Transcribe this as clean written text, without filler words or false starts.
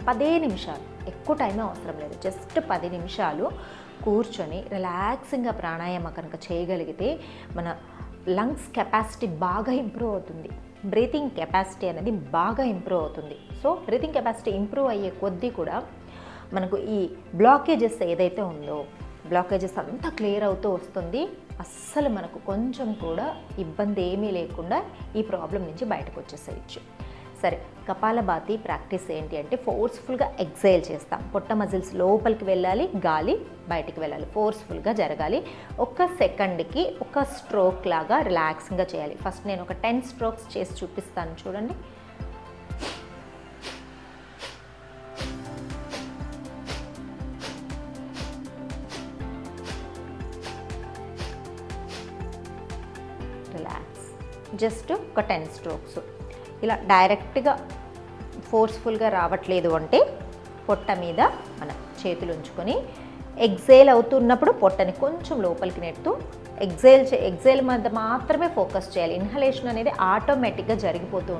10 నిమిషాలు, ఎక్కువ టైమే అవసరం లేదు, జస్ట్ 10 నిమిషాలు కూర్చొని రిలాక్సింగ్గా ప్రాణాయామ కనుక చేయగలిగితే మన లంగ్స్ కెపాసిటీ బాగా ఇంప్రూవ్ అవుతుంది, బ్రీతింగ్ కెపాసిటీ అనేది బాగా ఇంప్రూవ్ అవుతుంది. సో బ్రీతింగ్ కెపాసిటీ ఇంప్రూవ్ అయ్యే కొద్దీ కూడా మనకు ఈ బ్లాకేజెస్ ఏదైతే ఉందో బ్లాకేజెస్ అంతా క్లియర్ అవుతూ వస్తుంది. అస్సలు మనకు కొంచెం కూడా ఇబ్బంది ఏమీ లేకుండా ఈ ప్రాబ్లం నుంచి బయటకు వచ్చేసేయచ్చు. సరే, కపాలభాతి ప్రాక్టీస్ ఏంటి అంటే ఫోర్స్ఫుల్గా ఎక్సైల్ చేస్తాం. పొట్ట మజిల్స్ లోపలికి వెళ్ళాలి, గాలి బయటికి వెళ్ళాలి, ఫోర్స్ఫుల్గా జరగాలి. ఒక సెకండ్కి ఒక స్ట్రోక్ లాగా రిలాక్సింగ్గా చేయాలి. ఫస్ట్ నేను ఒక 10 స్ట్రోక్స్ చేసి చూపిస్తాను, చూడండి. రిలాక్స్, జస్ట్ ఒక 10 స్ట్రోక్స్. ఇలా డైరెక్ట్గా ఫోర్స్ఫుల్గా రావట్లేదు అంటే పొట్ట మీద మన చేతులు ఉంచుకొని ఎగ్జైల్ అవుతున్నప్పుడు పొట్టని కొంచెం లోపలికి నెడుతూ ఎగ్జైల్ మీద మాత్రమే ఫోకస్ చేయాలి. ఇన్హలేషన్ అనేది ఆటోమేటిక్గా జరిగిపోతూ ఉంటుంది.